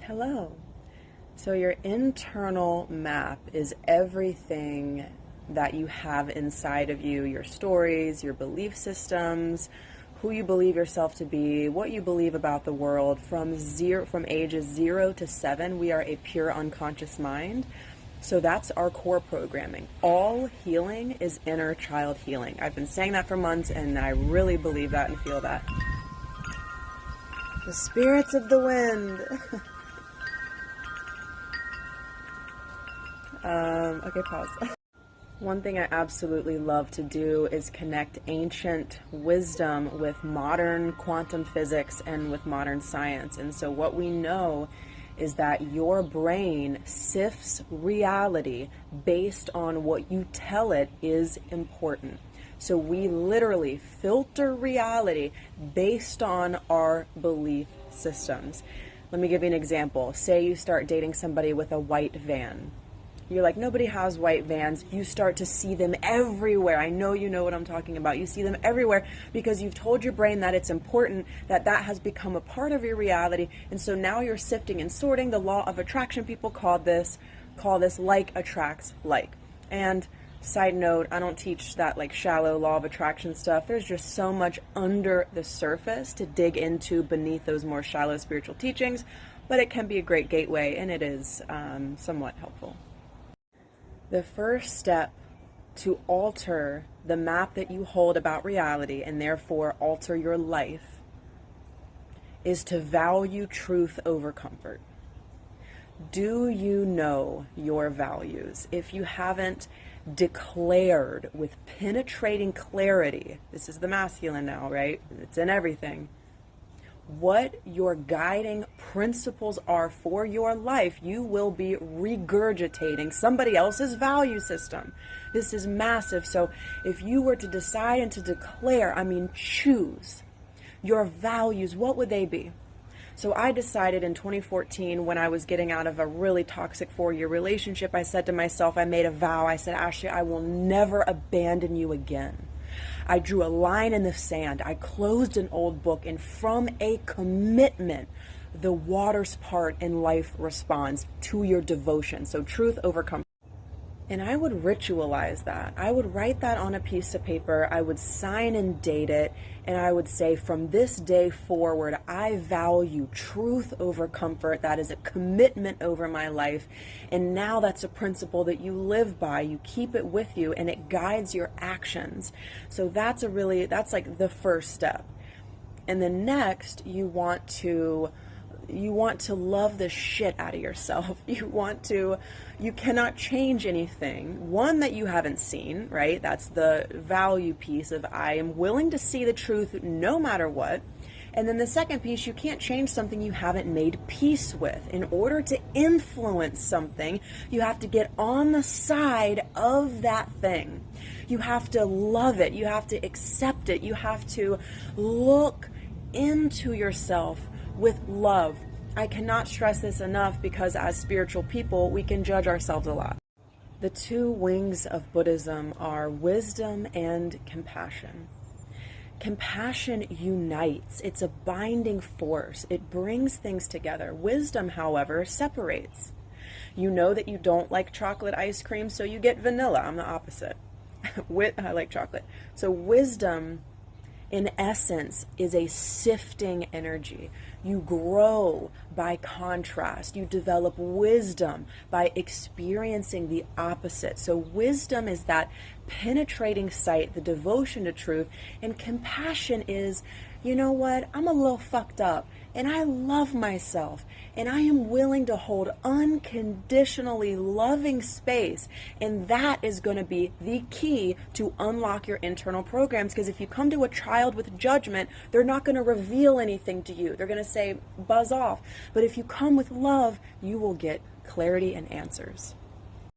Hello. So your internal map is everything that you have inside of you, your stories, your belief systems, who you believe yourself to be, what you believe about the world. From ages 0 to 7, we are a pure unconscious mind. So that's our core programming. All healing is inner child healing. I've been saying that for months, and I really believe that and feel that. The spirits of the wind. Okay, pause. One thing I absolutely love to do is connect ancient wisdom with modern quantum physics and with modern science. And so what we know is that your brain sifts reality based on what you tell it is important. So we literally filter reality based on our belief systems. Let me give you an example. Say you start dating somebody with a white van. You're like, nobody has white vans. You start to see them everywhere. I know you know what I'm talking about. You see them everywhere because you've told your brain that it's important, that has become a part of your reality. And so now you're sifting and sorting. The law of attraction, people call this like attracts like. And side note, I don't teach that like shallow law of attraction stuff. There's just so much under the surface to dig into beneath those more shallow spiritual teachings, but it can be a great gateway, and it is somewhat helpful. The first step to alter the map that you hold about reality, and therefore alter your life, is to value truth over comfort. Do you know your values? If you haven't declared with penetrating clarity, this is the masculine now, right? It's in everything. What your guiding principles are for your life, you will be regurgitating somebody else's value system. This is massive. So if you were to decide and to declare, choose your values, what would they be? So I decided in 2014, when I was getting out of a really toxic 4-year relationship, I said to myself, I made a vow. I said, Ashley, I will never abandon you again. I drew a line in the sand. I closed an old book, and from a commitment, the waters part and life responds to your devotion. So truth over comfort. And I would ritualize that. I would write that on a piece of paper. I would sign and date it. And I would say, from this day forward, I value truth over comfort. That is a commitment over my life. And now that's a principle that you live by. You keep it with you, and it guides your actions. So that's like the first step. And then next, you want to love the shit out of yourself. You cannot change anything. One that you haven't seen, right? That's the value piece of I am willing to see the truth no matter what. And then the second piece, you can't change something you haven't made peace with. In order to influence something, you have to get on the side of that thing. You have to love it. You have to accept it. You have to look into yourself with love. I cannot stress this enough, because as spiritual people, we can judge ourselves a lot. The two wings of Buddhism are wisdom and compassion. Compassion unites. It's a binding force. It brings things together. Wisdom, however, separates. You know that you don't like chocolate ice cream, so you get vanilla. I'm the opposite. I like chocolate. So wisdom, in essence, is a sifting energy. You grow by contrast. You develop wisdom by experiencing the opposite. So wisdom is that penetrating sight, the devotion to truth, and compassion is, you know what, I'm a little fucked up, and I love myself, and I am willing to hold unconditionally loving space. And that is going to be the key to unlock your internal programs. Because if you come to a child with judgment, they're not going to reveal anything to you. They're going to say, buzz off. But if you come with love, you will get clarity and answers.